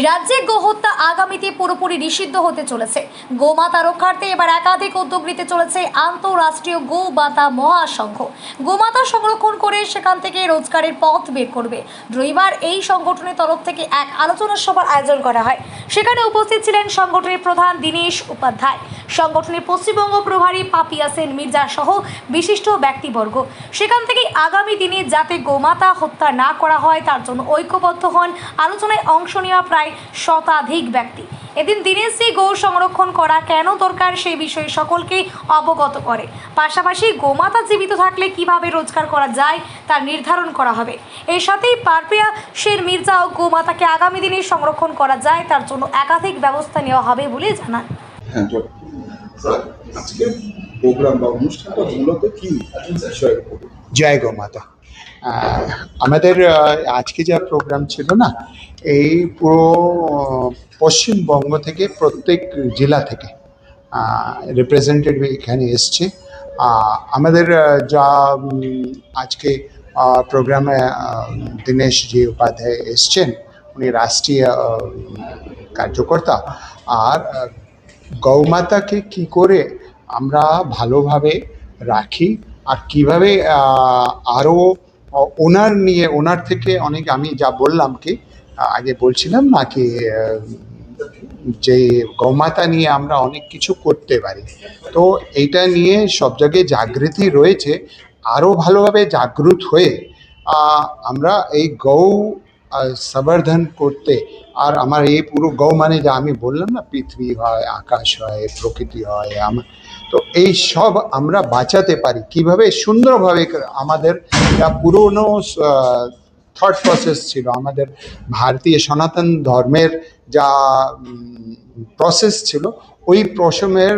রাজ্যে গোহত্যা আগামীতে পুরোপুরি নিষিদ্ধ হতে চলেছে। গোমাতা রক্ষার্থে এবার একাধিক উদ্যোগ নিতে চলেছে আন্তঃরাষ্ট্রীয় গোমাতা মহাসংঘ। গোমাতা সংরক্ষণ করে সেখান থেকে রোজগারের পথ বের করবে। রবিবার এই সংগঠনের তরফ থেকে এক আলোচনা সভার আয়োজন করা হয়। সেখানে উপস্থিত ছিলেন সংগঠনের প্রধান দীনেশ উপাধ্যায়, সংগঠনের পশ্চিমবঙ্গ প্রভারী পাপিয়া সেন মির্জা সহ বিশিষ্ট ব্যক্তিবর্গ। সেখান থেকে আগামী দিনে যাতে গোমাতা হত্যা না করা হয় তার জন্য ঐক্যবদ্ধ হন। আলোচনায় অংশ নেওয়া প্রায় শতাধিক ব্যক্তি। এদিন দীনেশজি গো সংরক্ষণ করা কেন দরকার সেই বিষয়ে সকলকে অবগত করে। পাশাপাশি গোমাতা জীবিত থাকলে কিভাবে রোজগার করা যায় তা নির্ধারণ করা হবে। এর সাথেই পাপিয়া সেন মির্জা ও গোমাতাকে আগামী দিনে সংরক্ষণ করা যায় তার জন্য একাধিক ব্যবস্থা নেওয়া হবে বলে জানান। জয় গোমাতা। আমাদের আজকে যা প্রোগ্রাম ছিল না, এই পুরো পশ্চিমবঙ্গ থেকে প্রত্যেক জেলা থেকে রিপ্রেজেন্টেটিভ এখানে এসছে। আমাদের যা আজকে প্রোগ্রামে দীনেশজি উপাধ্যায় এসছেন, উনি রাষ্ট্রীয় কার্যকর্তা। আর গৌমাতাকে কি করে আমরা ভালোভাবে রাখি আর কিভাবে আরও ওনার থেকে অনেক, আমি যা বললাম কি আগে বলছিলাম না কি যে গৌমাতা নিয়ে আমরা অনেক কিছু করতে পারি, তো এইটা নিয়ে সব জায়গায় জাগৃতি রয়েছে। আরও ভালোভাবে জাগরুক হয়ে আমরা এই গৌ সংবর্ধন করতে, আর আমার এই পুরো গৌ মানে যা আমি বললাম না, পৃথিবী হয়, আকাশ হয়, প্রকৃতি হয়, তো এই সব আমরা বাঁচাতে পারি কিভাবে সুন্দরভাবে। আমাদের যা পুরনো থট প্রসেস ছিল, আমাদের ভারতীয় সনাতন ধর্মের যা প্রসেস ছিল, ওই প্রসমের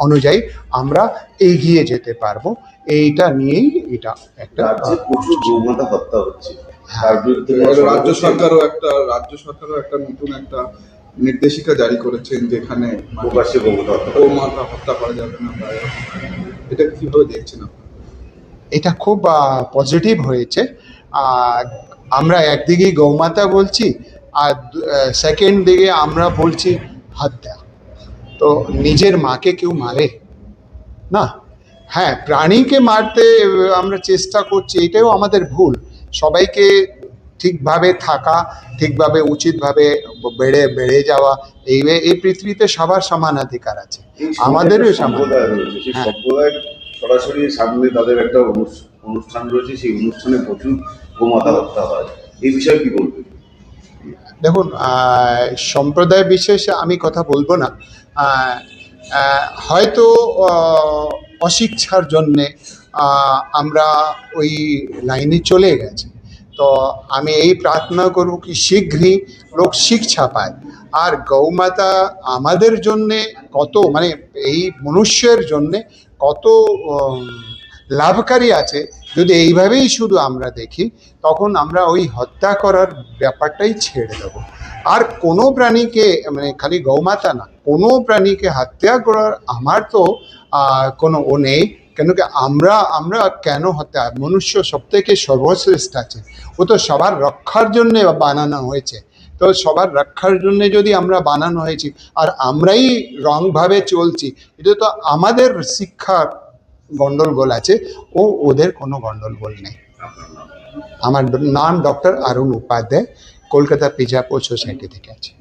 অনুযায়ী আমরা এগিয়ে যেতে পারবো। এইটা নিয়েই এটা একটা প্রচুর গোমাতা হত্যা হচ্ছে। রাজ্য সরকারও একটা নতুন একটা নির্দেশিকা জারি করেছেন, যেখানে প্রকাশ্যে গোমাতা হত্যা করা যাবে না। এটা কিভাবে দেখছেন আপনারা? এটা খুব পজিটিভ হয়েছে। আমরা একদিকে গৌমাতা বলছি, আর সেকেন্ড দিকে আমরা বলছি হত্যা। তো নিজের মাকে কেউ মারে না। হ্যাঁ, প্রাণীকে মারতে আমরা চেষ্টা করছি, এটাও আমাদের ভুল। সবাইকে ঠিকভাবে থাকা, ঠিকভাবে উচিতভাবে বেড়ে যাওয়া, এই পৃথিবীতে সবার সমানাধিকার আছে। আমাদেরও সম্প্রদায় রয়েছে, সেই সম্প্রদায় সরাসরি সামনে তাদের একটা অনুষ্ঠান রয়েছে, সেই অনুষ্ঠানে প্রচুর গোমাতা হত্যা হয়। এই বিষয়ে কি বলবেন? দেখুন, সম্প্রদায় বিশেষে আমি কথা বলবো না। হয়তো অশিক্ষার জন্যে আমরা ওই লাইনে চলে গেছি। তো আমি এই প্রার্থনা করব কি শীঘ্রই লোক শিক্ষা পায়। আর গৌমাতা আমাদের জন্যে কত, মানে এই মনুষ্যের জন্যে কত লাভকারী আছে, যদি এইভাবেই শুধু আমরা দেখি, তখন আমরা ওই হত্যা করার ব্যাপারটাই ছেড়ে দেবো। আর কোনো প্রাণীকে, মানে খালি গৌমাতা না, কোনো প্রাণীকে হত্যা করার আমার তো কোনো নেই। কেন কি আমরা কেন হত্যা? মনুষ্য সব থেকে সর্বশ্রেষ্ঠ আছে, ও তো সবার রক্ষার জন্যে বানানো হয়েছে। তো সবার রক্ষার জন্য যদি আমরা বানানো হয়েছি আর আমরাই রংভাবে চলছি, এটা তো আমাদের শিক্ষার গন্ডগোল আছে, ওদের কোনো গন্ডগোল নেই। আমার নাম ডক্টর অরুণ উপাধ্যায়, কলকাতা পিজাপুর সোসাইটি থেকে আছে।